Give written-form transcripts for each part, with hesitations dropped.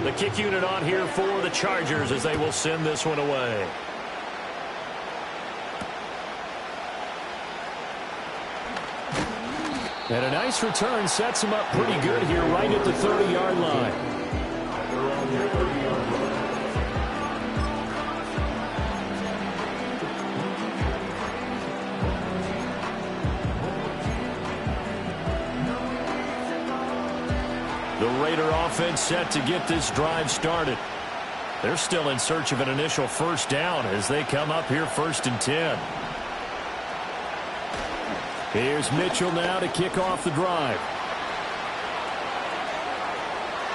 The kick unit on here for the Chargers as they will send this one away. And a nice return sets him up pretty good here right at the 30-yard line. The Raider offense set to get this drive started. They're still in search of an initial first down as they come up here 1st and 10. Here's Mitchell now to kick off the drive.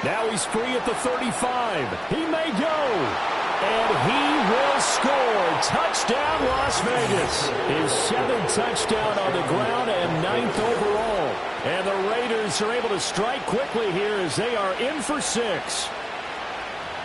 Now he's free at the 35. He may go. And he will score. Touchdown, Las Vegas. His 7th touchdown on the ground and 9th overall. And the Raiders are able to strike quickly here as they are in for 6.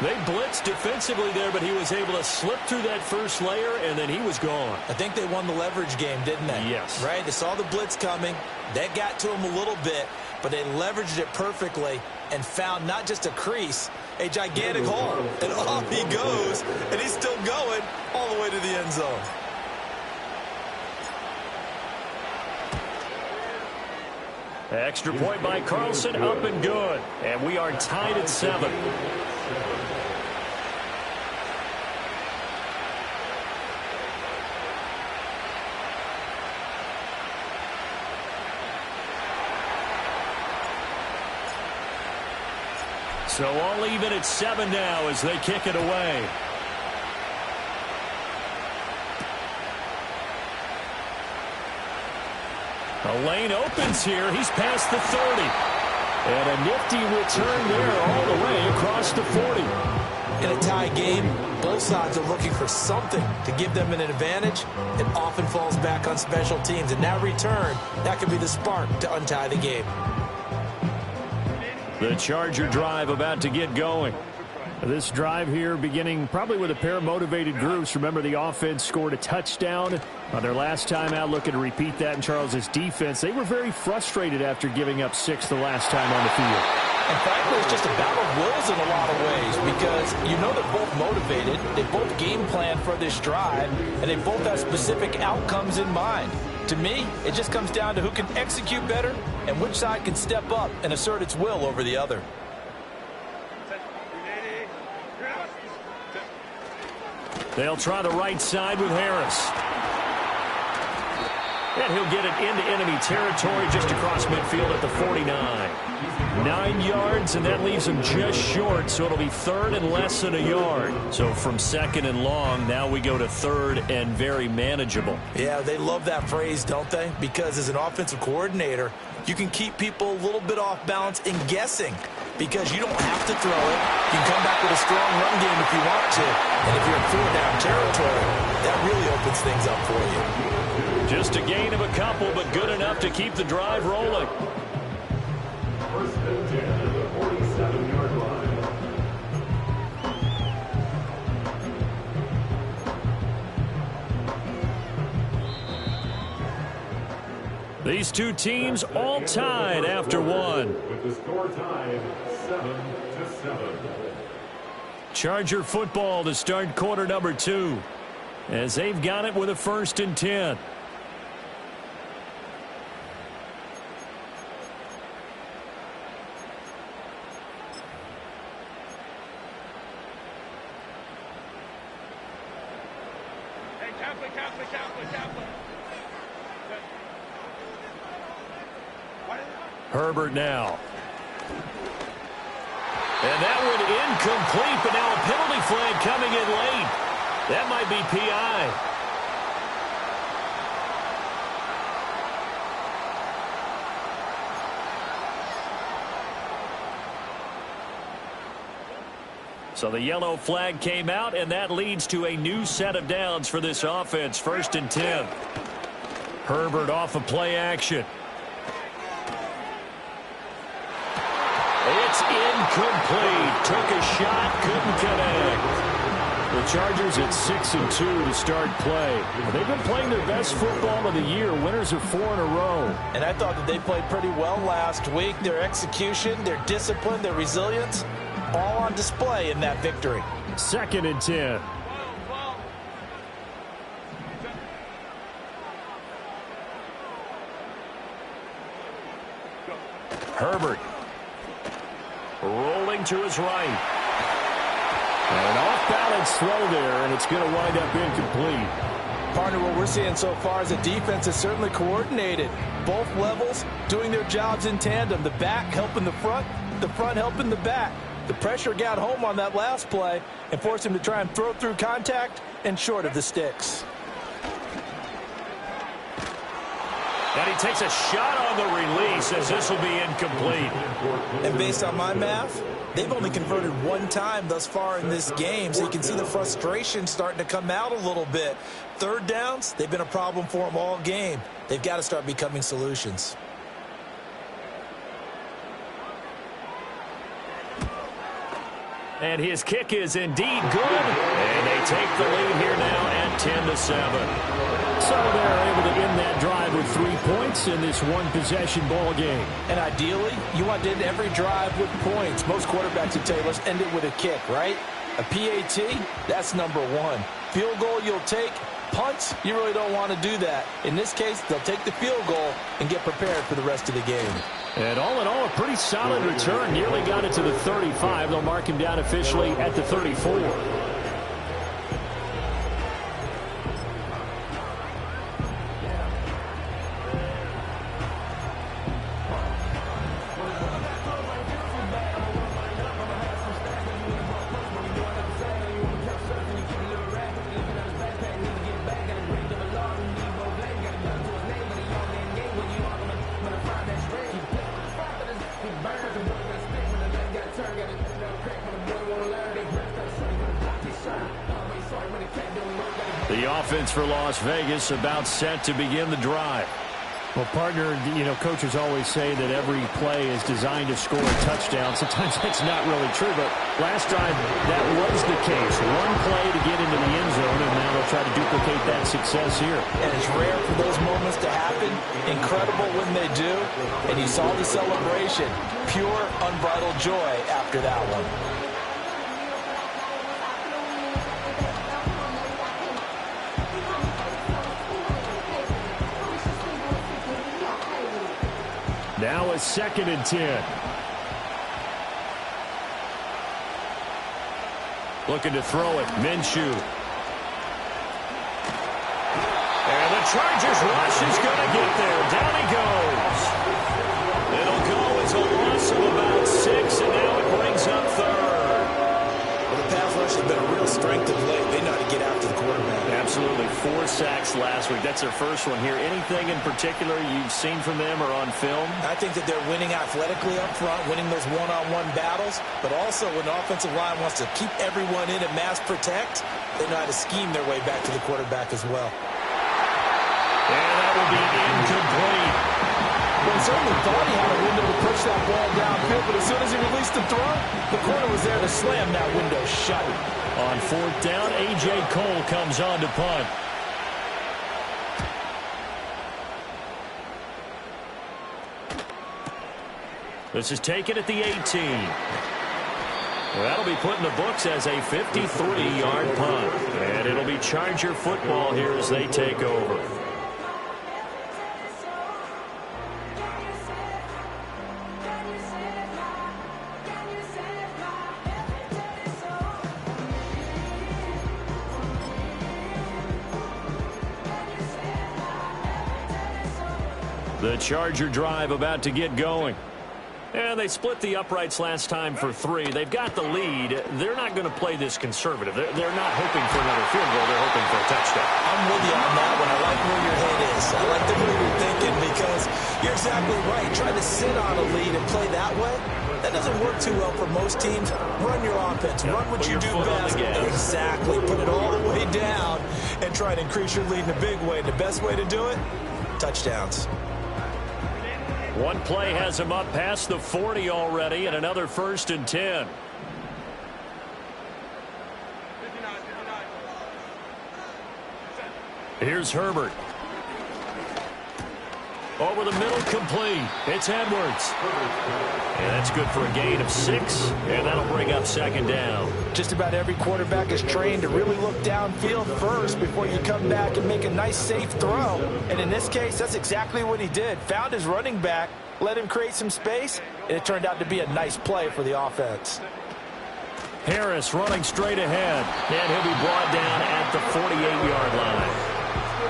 They blitzed defensively there, but he was able to slip through that first layer, and then he was gone. I think they won the leverage game, didn't they? Yes. Right? They saw the blitz coming. That got to him a little bit, but they leveraged it perfectly and found not just a crease, a gigantic hole. And off he goes, and he's still going all the way to the end zone. Extra point by Carlson, up and good. And we are tied at 7. So all even at 7 now as they kick it away. A lane opens here. He's past the 30. And a nifty return there all the way across the 40. In a tie game, both sides are looking for something to give them an advantage. It often falls back on special teams. And that return, that could be the spark to untie the game. The Charger drive about to get going. This drive here beginning probably with a pair of motivated groups. Remember, the offense scored a touchdown on their last time out. Looking to repeat that in Charles's defense. They were very frustrated after giving up 6 the last time on the field. And frankly, it's just a battle of wills in a lot of ways because you know they're both motivated. They both game plan for this drive, and they both have specific outcomes in mind. To me, it just comes down to who can execute better and which side can step up and assert its will over the other. They'll try the right side with Harris. And he'll get it into enemy territory just across midfield at the 49. 9 yards, and that leaves him just short, so it'll be 3rd and less than a yard. So from 2nd and long, now we go to 3rd and very manageable. Yeah, they love that phrase, don't they? Because as an offensive coordinator, you can keep people a little bit off balance and guessing because you don't have to throw it. You can come back with a strong run game if you want to. And if you're in 4-down territory, that really opens things up for you. Just a gain of a couple, but good enough to keep the drive rolling. First and 10 at the 47-yard line. These two teams all tied after one. With the score tied 7-7. Charger football to start quarter number 2 as they've got it with a 1st and 10. Herbert now. And that one incomplete, but now a penalty flag coming in late. That might be PI. So the yellow flag came out, and that leads to a new set of downs for this offense. 1st and 10. Herbert off of play action. It's incomplete. Took a shot, couldn't connect. The Chargers at 6-2 to start play. They've been playing their best football of the year. Winners of 4 in a row. And I thought that they played pretty well last week. Their execution, their discipline, their resilience, all on display in that victory. 2nd and 10. Herbert. Rolling to his right. An off-balance throw there, and it's going to wind up incomplete. Partner, what we're seeing so far is the defense is certainly coordinated. Both levels doing their jobs in tandem. The back helping the front helping the back. The pressure got home on that last play and forced him to try and throw through contact and short of the sticks. And he takes a shot on the release as this will be incomplete. And based on my math, they've only converted one time thus far in this game, so you can see the frustration starting to come out a little bit. 3rd downs, they've been a problem for them all game. They've got to start becoming solutions. And his kick is indeed good. And they take the lead here now at 10-7. So they're able to end that drive with 3 points in this one-possession ball game. And ideally, you want to end every drive with points. Most quarterbacks would tell you, let's end it with a kick, right? A PAT, that's number 1. Field goal you'll take. Punts, you really don't want to do that. In this case, they'll take the field goal and get prepared for the rest of the game. And all in all, a pretty solid return. Nearly got it to the 35. They'll mark him down officially at the 34. The offense for Las Vegas about set to begin the drive. Well, partner, you know, coaches always say that every play is designed to score a touchdown. Sometimes that's not really true, but last drive, that was the case. One play to get into the end zone, and now they'll try to duplicate that success here. And it's rare for those moments to happen. Incredible when they do. And you saw the celebration. Pure, unbridled joy after that one. Now a 2nd and 10. Looking to throw it. Minshew. And the Chargers rush is going to get there. Down he goes. It'll go as a loss of about 6, and now it brings up 3rd. Well, the pass rush has been a real strength of late. They know how to get after the quarterback. Absolutely. 4 sacks last week. That's their first one here. Anything in particular you've seen from them or on film? I think that they're winning athletically up front, winning those one-on-one battles, but also when the offensive line wants to keep everyone in and mass protect, they know how to scheme their way back to the quarterback as well. And that will be incomplete. Well, he certainly thought he had a window to push that ball downfield, but as soon as he released the throw, the corner was there to slam that window shut. On 4th down, A.J. Cole comes on to punt. This is taken at the 18. Well, that'll be put in the books as a 53-yard punt. And it'll be Charger football here as they take over. The Charger drive about to get going. And they split the uprights last time for 3. They've got the lead. They're not going to play this conservative. They're not hoping for another field goal. They're hoping for a touchdown. I'm with you on that one. I like where your head is. I like the way you're thinking because you're exactly right. Trying to sit on a lead and play that way, that doesn't work too well for most teams. Run your offense. Run what you do best. Exactly. Put it all the way down and try to increase your lead in a big way. And the best way to do it, touchdowns. One play has him up past the 40 already, and another 1st and 10. Here's Herbert. Over the middle, complete. It's Edwards. And that's good for a gain of 6, and that'll bring up second down. Just about every quarterback is trained to really look downfield first before you come back and make a nice, safe throw. And in this case, that's exactly what he did. Found his running back, let him create some space, and it turned out to be a nice play for the offense. Harris running straight ahead, and he'll be brought down at the 48-yard line.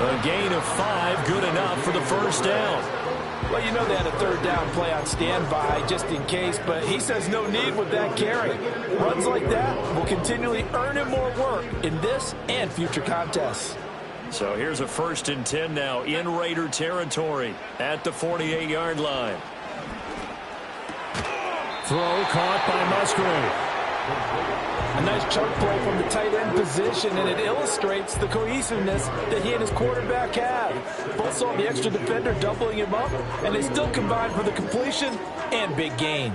A gain of 5, good enough for the first down. Well, you know they had a third down play on standby just in case, but he says no need with that carry. Runs like that will continually earn him more work in this and future contests. So here's a 1st and 10 now in Raider territory at the 48-yard line. Throw caught by Musgrave. A nice chunk play from the tight end position, and it illustrates the cohesiveness that he and his quarterback have. Both saw the extra defender doubling him up, and they still combined for the completion and big gain.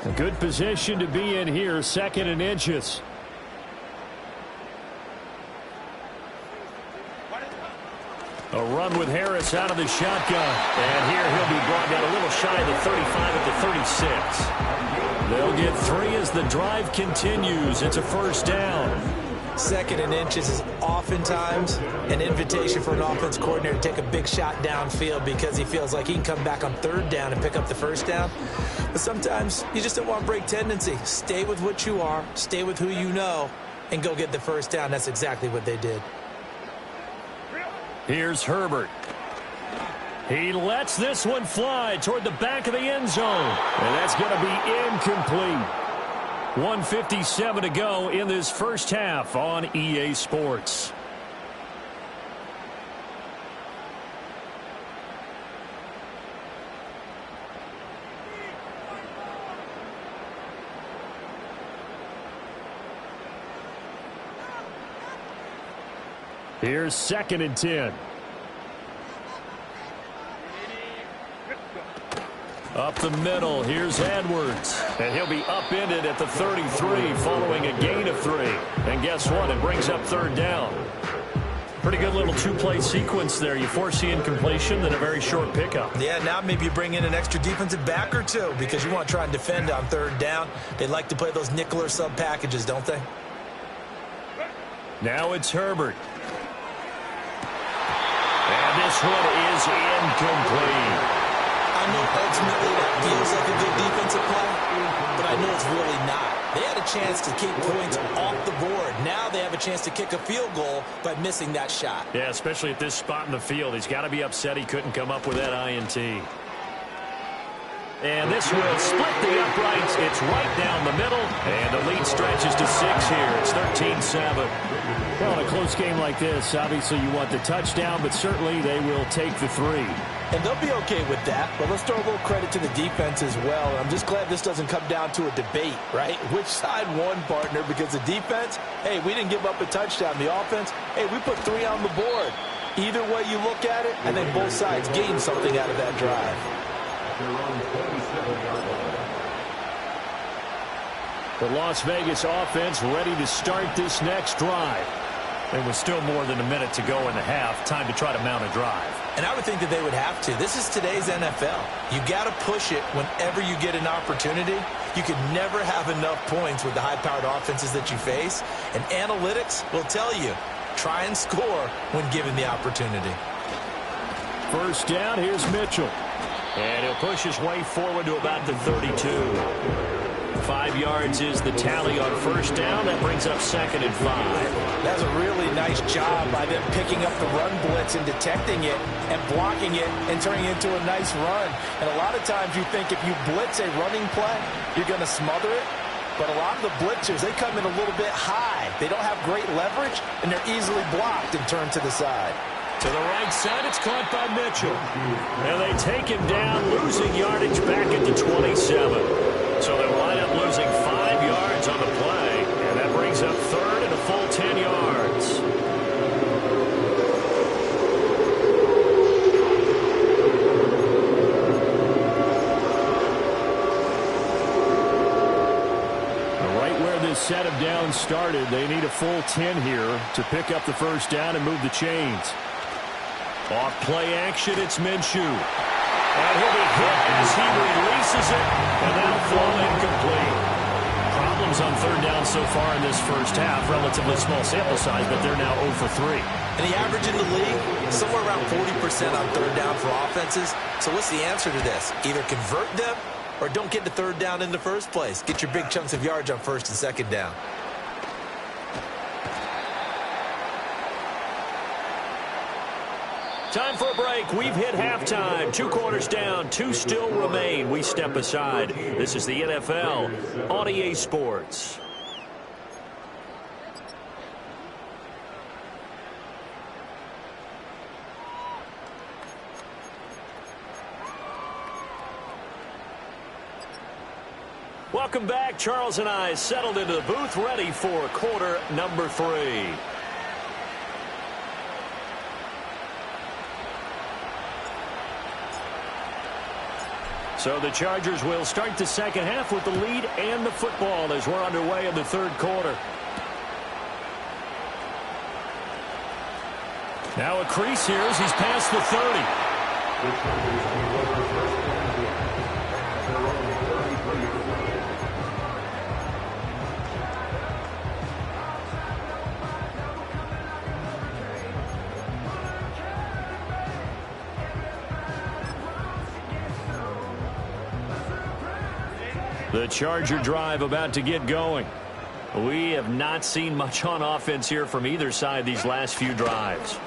A good position to be in here, 2nd and inches. A run with Harris out of the shotgun. And here he'll be brought down a little shy of the 35 at the 36. They'll get 3 as the drive continues. It's a first down. 2nd and inches is oftentimes an invitation for an offense coordinator to take a big shot downfield because he feels like he can come back on 3rd down and pick up the first down. But sometimes you just don't want to break tendency. Stay with what you are, stay with who you know, and go get the first down. That's exactly what they did. Here's Herbert. He lets this one fly toward the back of the end zone. And that's going to be incomplete. 1:57 to go in this first half on EA Sports. Here's 2nd and 10. Up the middle, here's Edwards. And he'll be upended at the 33 following a gain of 3. And guess what? It brings up 3rd down. Pretty good little 2-play sequence there. You foresee incompletion, then a very short pickup. Yeah, now maybe you bring in an extra defensive back or 2 because you want to try and defend on 3rd down. They like to play those nickel or sub packages, don't they? Now it's Herbert. And this one is incomplete. I know ultimately that feels like a good defensive play, but I know it's really not. They had a chance to keep points off the board. Now they have a chance to kick a field goal by missing that shot. Yeah, especially at this spot in the field. He's got to be upset he couldn't come up with that INT. And this will split the uprights. It's right down the middle. And the lead stretches to 6 here. It's 13-7. Well, in a close game like this, obviously you want the touchdown, but certainly they will take the 3. And they'll be okay with that, but let's throw a little credit to the defense as well. I'm just glad this doesn't come down to a debate, right? Which side won, partner? Because the defense, hey, we didn't give up a touchdown. The offense, hey, we put 3 on the board. Either way you look at it, I think both sides gained something out of that drive. The Las Vegas offense ready to start this next drive. There was still more than a minute to go in the half. Time to try to mount a drive. And I would think that they would have to. This is today's NFL. You got to push it whenever you get an opportunity. You can never have enough points with the high-powered offenses that you face. And analytics will tell you, try and score when given the opportunity. First down, here's Mitchell. And he'll push his way forward to about the 32. 5 yards is the tally on first down. That brings up 2nd and 5. That's a really nice job by them picking up the run blitz and detecting it and blocking it and turning it into a nice run. And a lot of times you think if you blitz a running play, you're going to smother it. But a lot of the blitzers, they come in a little bit high. They don't have great leverage, and they're easily blocked and turned to the side. To the right side, it's caught by Mitchell. And they take him down, losing yardage back at the 27. So they wind up losing 5 yards on the play. And that brings up 3rd and a full 10 yards. Right where this set of downs started. They need a full 10 here to pick up the first down and move the chains. Off play action, it's Minshew. And he'll be hit as he releases it, and that'll fall incomplete. Problems on third down so far in this first half. Relatively small sample size, but they're now 0 for 3. And the average in the league, somewhere around 40% on third down for offenses. So what's the answer to this? Either convert them or don't get to third down in the first place. Get your big chunks of yards on first and second down. Time for a break. We've hit halftime. 2 quarters down. 2 still remain. We step aside. This is the NFL on EA Sports. Welcome back. Charles and I settled into the booth, ready for quarter number 3. So the Chargers will start the second half with the lead and the football as we're underway in the third quarter. Now a crease here as he's past the 30. The Charger drive about to get going. We have not seen much on offense here from either side these last few drives.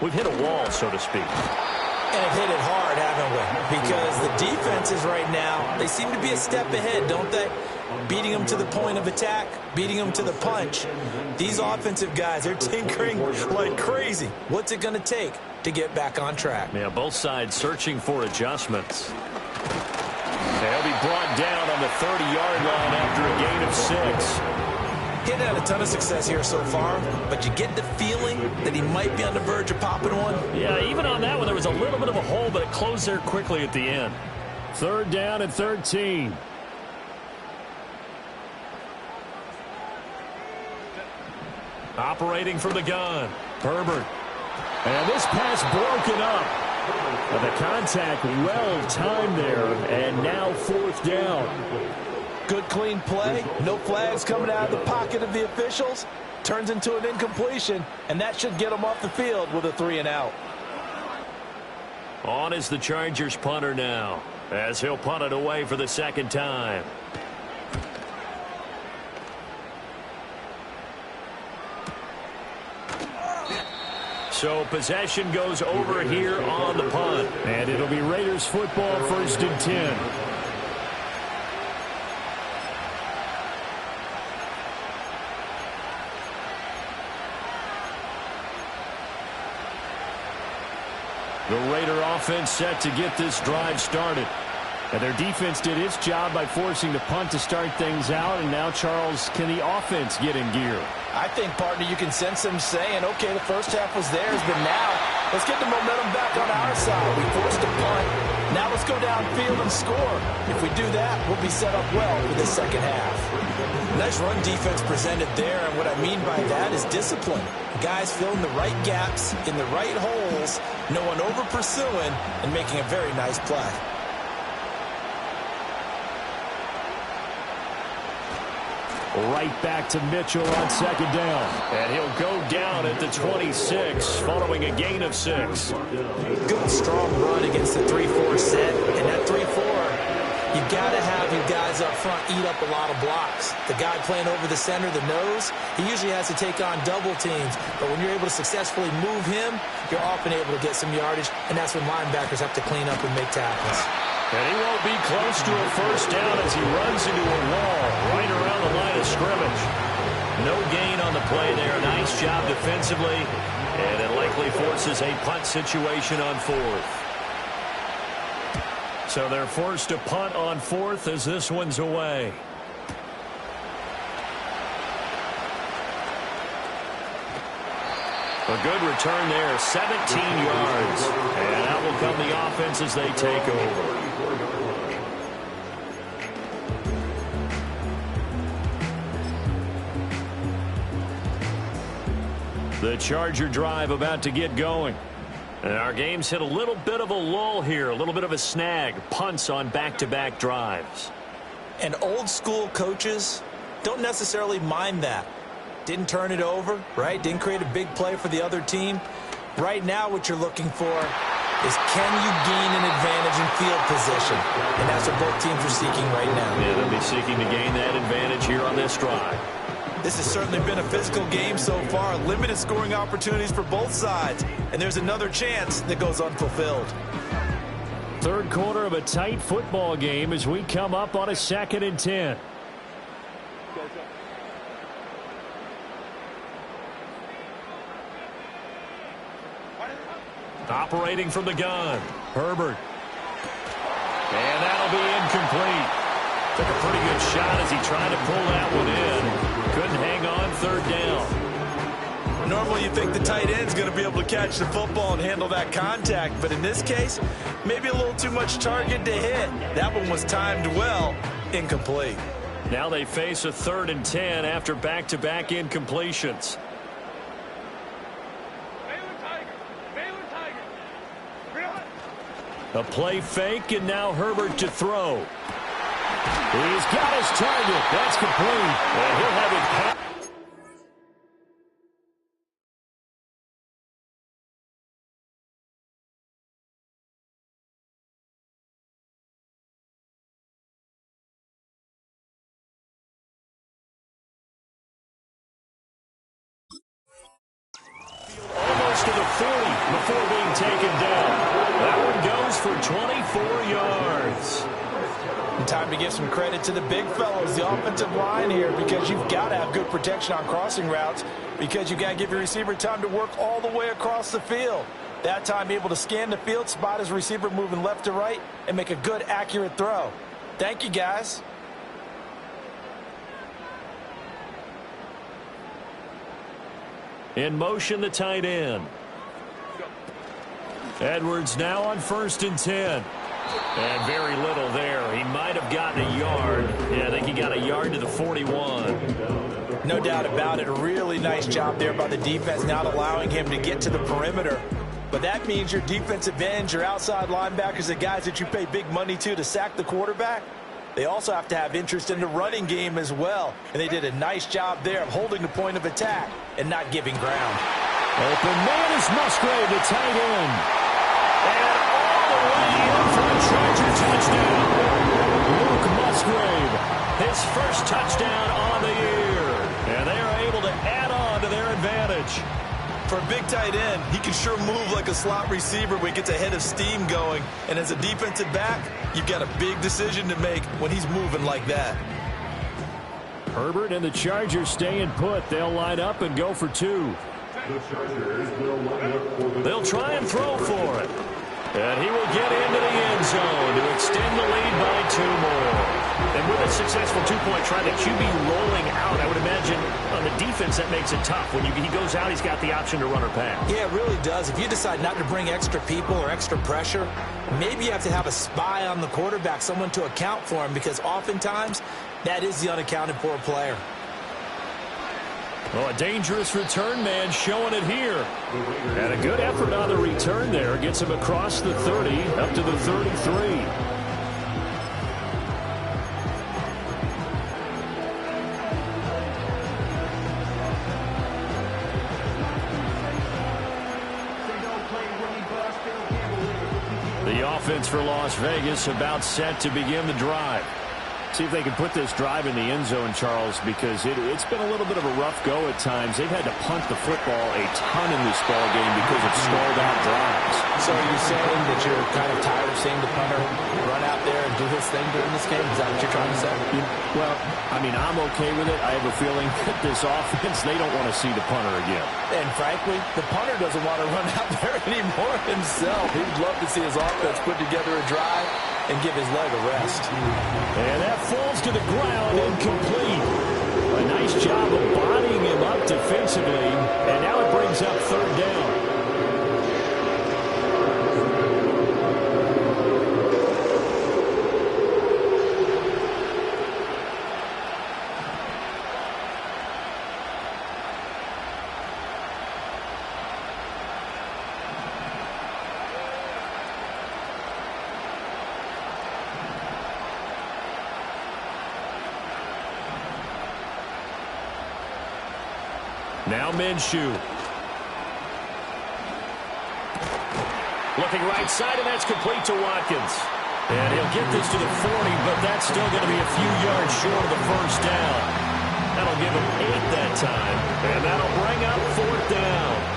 We've hit a wall, so to speak. And have hit it hard, haven't we? Because the defenses right now, they seem to be a step ahead, don't they? Beating them to the point of attack, beating them to the punch. These offensive guys, they're tinkering like crazy. What's it going to take to get back on track? Yeah, both sides searching for adjustments. They'll be brought down on the 30-yard line after a gain of 6. He hadn't had a ton of success here so far, but you get the feeling that he might be on the verge of popping one. Yeah, even on that one, there was a little bit of a hole, but it closed there quickly at the end. Third down and 13. Operating from the gun, Herbert. And this pass broken up. But the contact well timed there, and now 4th down. Good clean play, no flags coming out of the pocket of the officials. Turns into an incompletion, and that should get him off the field with a 3-and-out. On is the Chargers punter now, as he'll punt it away for the second time. So possession goes over here on the punt. And it'll be Raiders football, 1st and 10. The Raider offense set to get this drive started. And their defense did its job by forcing the punt to start things out. And now, Charles, can the offense get in gear? I think, partner, you can sense them saying, okay, the first half was theirs, but now let's get the momentum back on our side. We forced a punt. Now let's go downfield and score. If we do that, we'll be set up well for the second half. Nice run defense presented there, and what I mean by that is discipline. Guys filling the right gaps in the right holes, no one over-pursuing, and making a very nice play. Right back to Mitchell on second down. And he'll go down at the 26 following a gain of 6. Good, strong run against the 3-4 set. And that 3-4, you got to have your guys up front eat up a lot of blocks. The guy playing over the center, the nose, he usually has to take on double teams. But when you're able to successfully move him, you're often able to get some yardage. And that's when linebackers have to clean up and make tackles. And he won't be close to a first down as he runs into a wall right around the line of scrimmage. No gain on the play there. Nice job defensively. And it likely forces a punt situation on 4th. So they're forced to punt on 4th as this one's away. A good return there, 17 yards. And out will come the offense as they take over. The Charger drive about to get going. And our game's hit a little bit of a lull here, a little bit of a snag. Punts on back-to-back drives. And old-school coaches don't necessarily mind that. Didn't turn it over, right? Didn't create a big play for the other team. Right now what you're looking for is can you gain an advantage in field position? And that's what both teams are seeking right now. Yeah, they'll be seeking to gain that advantage here on this drive. This has certainly been a physical game so far. Limited scoring opportunities for both sides. And there's another chance that goes unfulfilled. Third quarter of a tight football game as we come up on a 2nd and 10. Operating from the gun, Herbert. And that'll be incomplete. Took a pretty good shot as he tried to pull that one in. Couldn't hang on 3rd down. Normally you think the tight end's going to be able to catch the football and handle that contact, but in this case, maybe a little too much target to hit. That one was timed well, incomplete. Now they face a 3rd and 10 after back-to-back incompletions. A play fake, and now Herbert to throw. He's got his target. That's complete. And he'll have it. Almost to the 40 before being taken down. That one goes for 24 yards. And time to give some credit to the big fellows, the offensive line here, because you've got to have good protection on crossing routes, because you've got to give your receiver time to work all the way across the field. That time able to scan the field, spot his receiver moving left to right, and make a good, accurate throw. Thank you, guys. In motion, the tight end. Edwards now on 1st and 10. And very little there. He might have gotten a yard. Yeah, I think he got a yard to the 41. No doubt about it. A really nice job there by the defense, not allowing him to get to the perimeter. But that means your defensive ends, your outside linebackers, the guys that you pay big money to sack the quarterback, they also have to have interest in the running game as well. And they did a nice job there of holding the point of attack and not giving ground. Open man is Musgrave, the tight end. And all the way in for a Charger touchdown. Luke Musgrave, his first touchdown on the year. And they are able to add on to their advantage. For a big tight end, he can sure move like a slot receiver when he gets a head of steam going. And as a defensive back, you've got a big decision to make when he's moving like that. Herbert and the Chargers staying put. They'll line up and go for 2. They'll try and throw for it. And he will get into the end zone to extend the lead by 2 more. And with a successful 2-point try, the QB rolling out, I would imagine on the defense that makes it tough. When he goes out, he's got the option to run or pass. Yeah, it really does. If you decide not to bring extra people or extra pressure, maybe you have to have a spy on the quarterback, someone to account for him, because oftentimes that is the unaccounted for player. Well, a dangerous return man showing it here. And a good effort on the return there. Gets him across the 30, up to the 33. The offense for Las Vegas about set to begin the drive. See if they can put this drive in the end zone, Charles, because it's been a little bit of a rough go at times. They've had to punt the football a ton in this ball game because of stalled out drives. So are you saying that you're kind of tired of seeing the punter run out there and do his thing during this game? Is that what you're trying to say? Well, I mean, I'm okay with it. I have a feeling that this offense, they don't want to see the punter again. And frankly, the punter doesn't want to run out there anymore himself. He'd love to see his offense put together a drive and give his leg a rest. And that falls to the ground, incomplete. A nice job of bodying him up defensively, and now it brings up 3rd down. Now Minshew. Looking right side, and that's complete to Watkins. And he'll get this to the 40, but that's still going to be a few yards short of the first down. That'll give him 8 that time, and that'll bring up 4th down.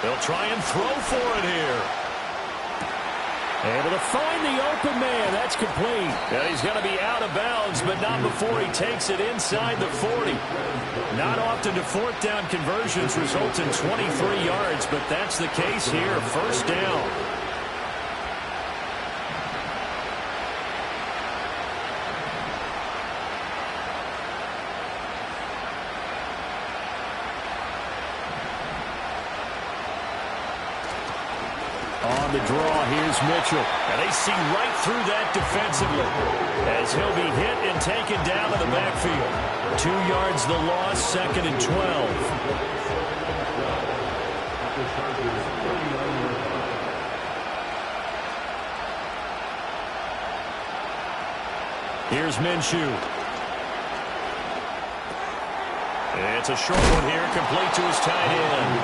They'll try and throw for it here. Able to find the open man. That's complete. And he's going to be out of bounds, but not before he takes it inside the 40. Not often do 4th down conversions result in 23 yards, but that's the case here. First down. On the draw, here's Mitchell. And they see right through that defensively as he'll be hit and taken down to the backfield. 2 yards the loss, 2nd and 12. Here's Minshew. It's a short one here, complete to his tight end.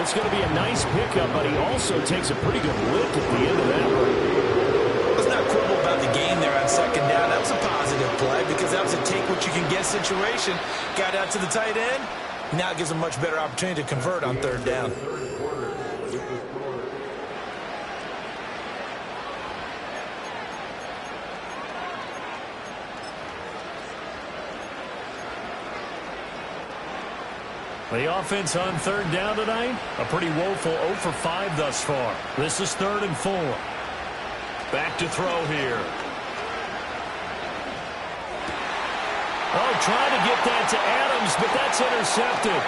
It's going to be a nice pickup, but he also takes a pretty good lift at the end of that one. Let's not quibble about the game there on 2nd down. That was a positive play because that was a take-what-you-can-get situation. Got out to the tight end. Now it gives him a much better opportunity to convert on 3rd down. The offense on 3rd down tonight, a pretty woeful 0 for 5 thus far. This is 3rd and 4. Back to throw here. Oh, trying to get that to Adams, but that's intercepted.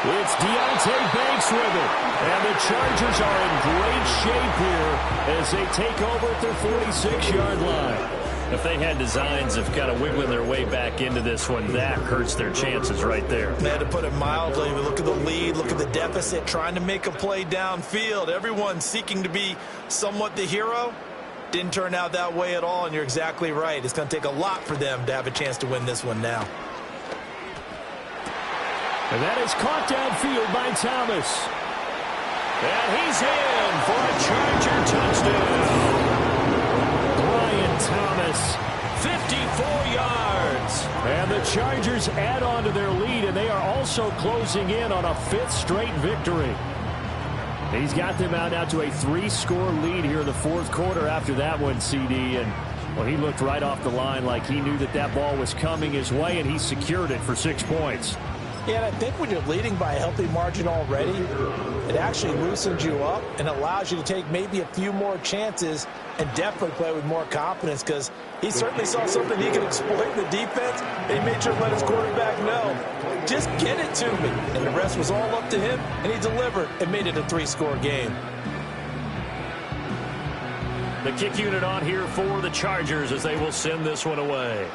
It's Deontay Banks with it. And the Chargers are in great shape here as they take over at their 46-yard line. If they had designs of kind of wiggling their way back into this one, that hurts their chances right there. They had to put it mildly. Look at the lead, look at the deficit, trying to make a play downfield. Everyone seeking to be somewhat the hero. Didn't turn out that way at all, and you're exactly right. It's going to take a lot for them to have a chance to win this one now. And that is caught downfield by Thomas. And he's in for a Charger touchdown. Thomas, 54 yards. And the Chargers add on to their lead, and they are also closing in on a 5th straight victory. He's got them out now to a 3-score lead here in the 4th quarter after that one, CD. And, well, he looked right off the line like he knew that that ball was coming his way, and he secured it for 6 points. Yeah, and I think when you're leading by a healthy margin already, it actually loosens you up and allows you to take maybe a few more chances and definitely play with more confidence because he certainly saw something he could exploit in the defense, and he made sure to let his quarterback know, just get it to me. And the rest was all up to him, and he delivered and made it a 3-score game. The kick unit on here for the Chargers as they will send this one away.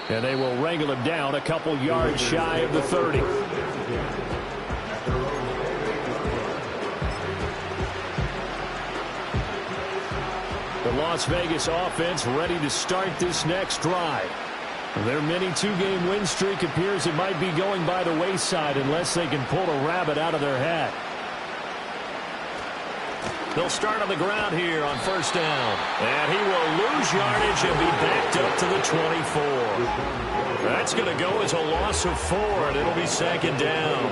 And they will wrangle him down a couple yards shy of the 30. The Las Vegas offense ready to start this next drive. Their mini 2-game win streak appears it might be going by the wayside unless they can pull a rabbit out of their hat. They'll start on the ground here on 1st down. And he will lose yardage and be backed up to the 24. That's going to go as a loss of 4, and it'll be 2nd down.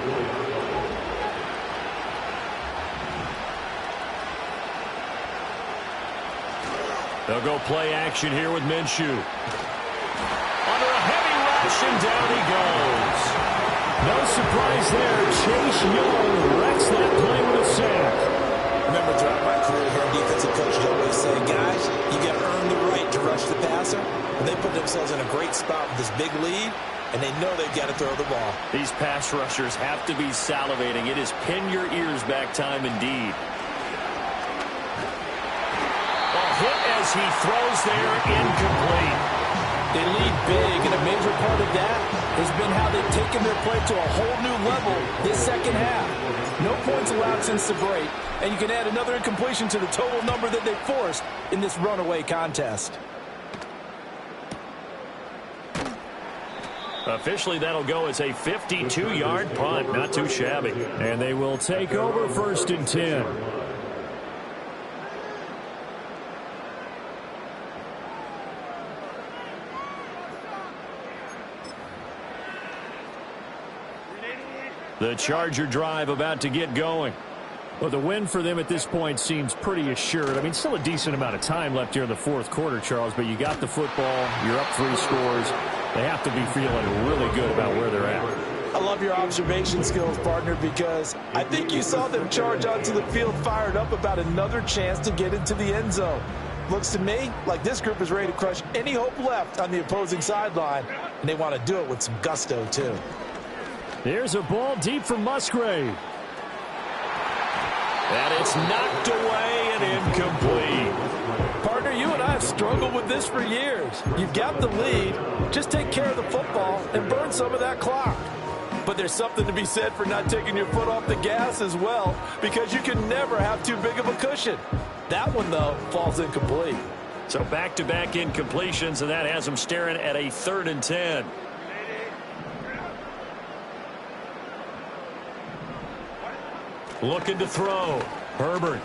They'll go play action here with Minshew. Under a heavy rush, and down he goes. No surprise there. Chase Young wrecks that play with a sack. Remember, throughout my career here, defensive coaches always say, guys, you got to earn the right to rush the passer. And they put themselves in a great spot with this big lead, and they know they've got to throw the ball. These pass rushers have to be salivating. It is pin your ears back time indeed. as he throws there, incomplete. They lead big, and a major part of that has been how they've taken their play to a whole new level this second half. No points allowed since the break, and you can add another incompletion to the total number that they forced in this runaway contest. Officially, that'll go as a 52-yard punt. Not too shabby. And they will take over 1st and 10. The Charger drive about to get going. Well, the win for them at this point seems pretty assured. I mean, still a decent amount of time left here in the 4th quarter, Charles, but you got the football. You're up 3 scores. They have to be feeling really good about where they're at. I love your observation skills, partner, because I think you saw them charge onto the field fired up about another chance to get into the end zone. Looks to me like this group is ready to crush any hope left on the opposing sideline, and they want to do it with some gusto, too. Here's a ball deep from Musgrave. And it's knocked away and incomplete. Partner, you and I have struggled with this for years. You've got the lead. Just take care of the football and burn some of that clock. But there's something to be said for not taking your foot off the gas as well, because you can never have too big of a cushion. That one, though, falls incomplete. So back-to-back incompletions, and that has them staring at a 3rd and 10. Looking to throw. Herbert.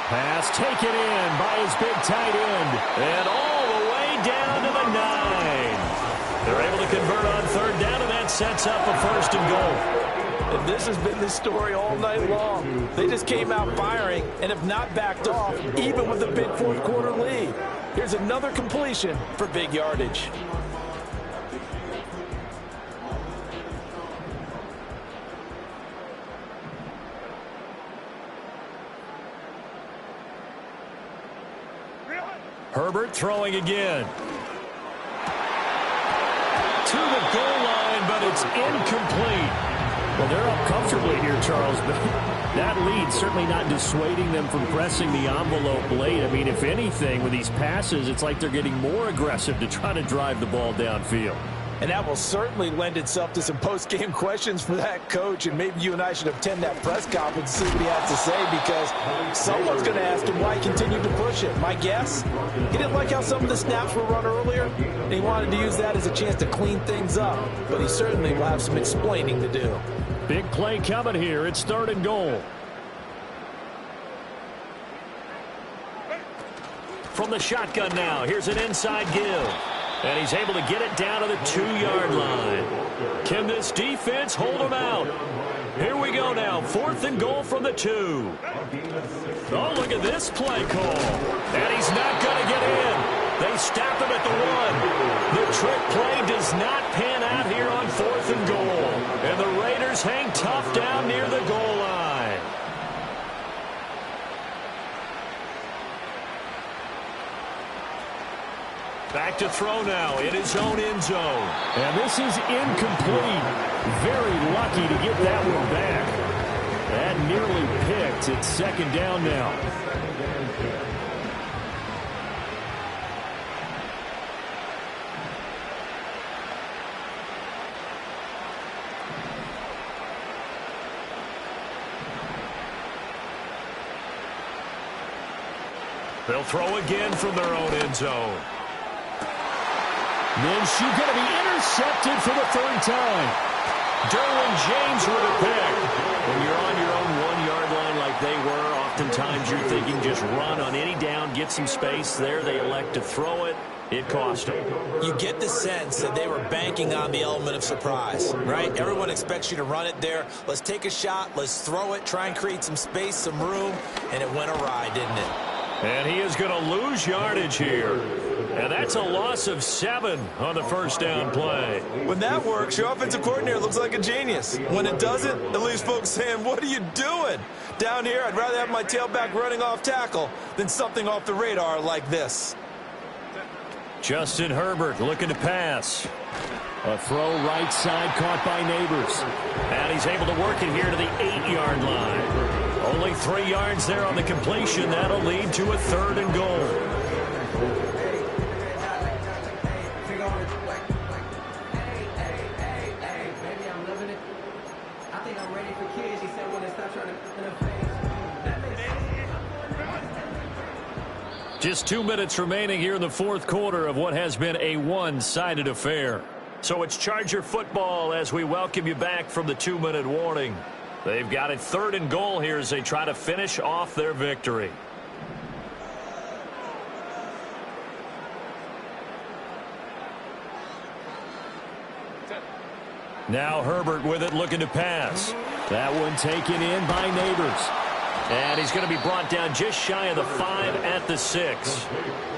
Pass taken in by his big tight end. And all the way down to the 9. They're able to convert on 3rd down, and that sets up a 1st and goal. And this has been the story all night long. They just came out firing and have not backed off, even with a big 4th quarter lead. Here's another completion for big yardage. Herbert throwing again. To the goal line, but it's incomplete. Well, they're up comfortably here, Charles, but that lead certainly not dissuading them from pressing the envelope late. I mean, if anything, with these passes, it's like they're getting more aggressive to try to drive the ball downfield. And that will certainly lend itself to some post-game questions for that coach. And maybe you and I should attend that press conference and see what he has to say, because someone's going to ask him why he continued to push it. My guess, he didn't like how some of the snaps were run earlier, and he wanted to use that as a chance to clean things up. But he certainly will have some explaining to do. Big play coming here. It's 3rd and goal. From the shotgun now, here's an inside give. And he's able to get it down to the 2-yard line. Can this defense hold him out? Here we go now. 4th and goal from the 2. Oh, look at this play call. And he's not going to get in. They stop him at the 1. The trick play does not pan out here on 4th and goal. And the Raiders hang tough down near the goal line. Back to throw now in his own end zone. And this is incomplete. Very lucky to get that one back. That nearly picked. It's 2nd down now. They'll throw again from their own end zone. Minshew going to be intercepted for the 3rd time. Derwin James with a pick. When you're on your own 1-yard line like they were, oftentimes you're thinking just run on any down, get some space. There they elect to throw it. It cost them. You get the sense that they were banking on the element of surprise, right? Everyone expects you to run it there. Let's take a shot. Let's throw it. Try and create some space, some room. And it went awry, didn't it? And he is going to lose yardage here. And that's a loss of 7 on the 1st down play. When that works, your offensive coordinator looks like a genius. When it doesn't, it leaves folks saying, what are you doing? Down here, I'd rather have my tailback running off tackle than something off the radar like this. Justin Herbert looking to pass. A throw right side caught by Neighbors. And he's able to work it here to the 8-yard line. Only 3 yards there on the completion. That'll lead to a 3rd and goal. Just 2 minutes remaining here in the 4th quarter of what has been a one-sided affair. So it's Charger football as we welcome you back from the 2-minute warning. They've got it 3rd and goal here as they try to finish off their victory. Now Herbert with it, looking to pass. That one taken in by Neighbors. And he's going to be brought down just shy of the 5 at the 6.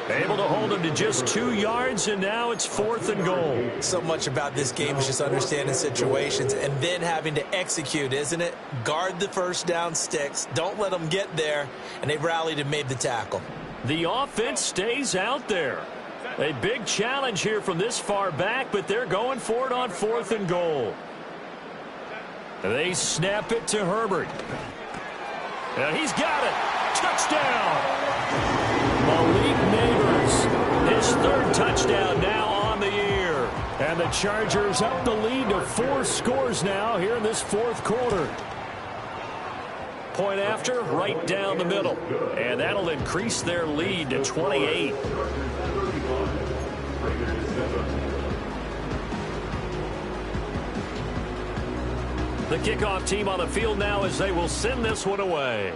Able to hold him to just 2 yards, and now it's 4th and goal. So much about this game is just understanding situations and then having to execute, isn't it? Guard the first down sticks. Don't let them get there. And they've rallied and made the tackle. The offense stays out there. A big challenge here from this far back, but they're going for it on 4th and goal. They snap it to Herbert. And he's got it. Touchdown. Malik Neighbors, his 3rd touchdown now on the year. And the Chargers up the lead to 4 scores now here in this 4th quarter. Point after, right down the middle. And that'll increase their lead to 28. The kickoff team on the field now as they will send this one away.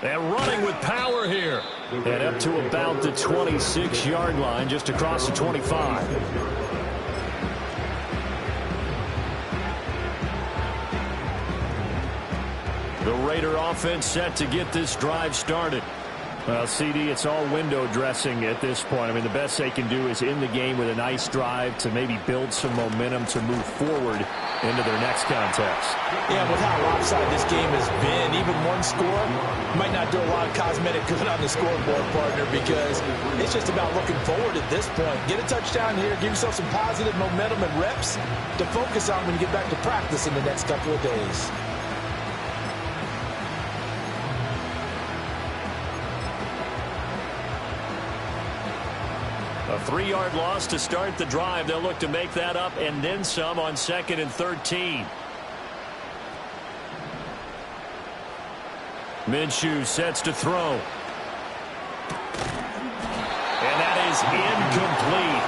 And running with power here. And up to about the 26-yard line, just across the 25. The Raider offense set to get this drive started. Well, CD, it's all window dressing at this point. I mean, the best they can do is in the game with a nice drive to maybe build some momentum to move forward into their next contest. Yeah, with how lopsided this game has been, even one score might not do a lot of cosmetic good on the scoreboard, partner, because it's just about looking forward at this point. Get a touchdown here, give yourself some positive momentum and reps to focus on when you get back to practice in the next couple of days. A 3-yard loss to start the drive. They'll look to make that up and then some on 2nd and 13. Minshew sets to throw. And that is incomplete.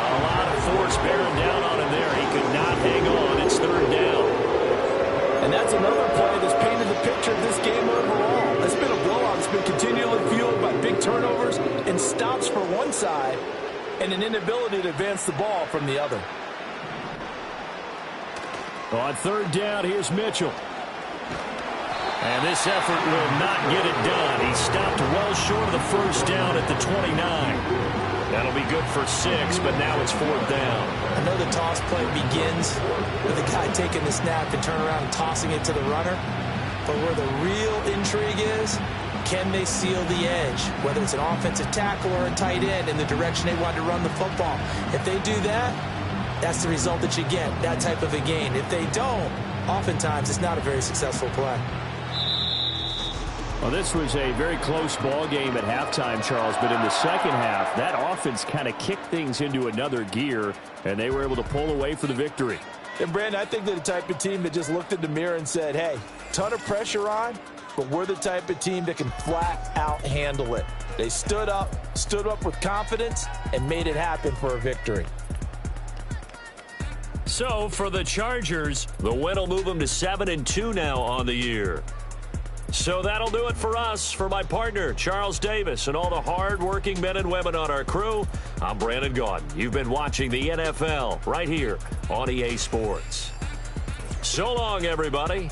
A lot of force bearing down on him there. He could not hang on. It's 3rd down. And that's another play that's painted the picture of this game overall. It's been a blowout. It's been continually fueled by big turnovers and stops for one side and an inability to advance the ball from the other. On 3rd down, here's Mitchell. And this effort will not get it done. He stopped well short of the 1st down at the 29. That'll be good for 6, but now it's 4th down. I know the toss play begins with the guy taking the snap and turn around and tossing it to the runner. But where the real intrigue is, can they seal the edge, whether it's an offensive tackle or a tight end, in the direction they want to run the football? If they do that, that's the result that you get, that type of a gain. If they don't, oftentimes it's not a very successful play. Well, this was a very close ball game at halftime, Charles, but in the second half, that offense kind of kicked things into another gear, and they were able to pull away for the victory. And, Brandon, I think they're the type of team that just looked in the mirror and said, hey, ton of pressure on, but we're the type of team that can flat out handle it. They stood up with confidence, and made it happen for a victory. So, for the Chargers, the win will move them to 7-2 now on the year. So that'll do it for us. For my partner, Charles Davis, and all the hard-working men and women on our crew, I'm Brandon Gaudin. You've been watching the NFL right here on EA Sports. So long, everybody.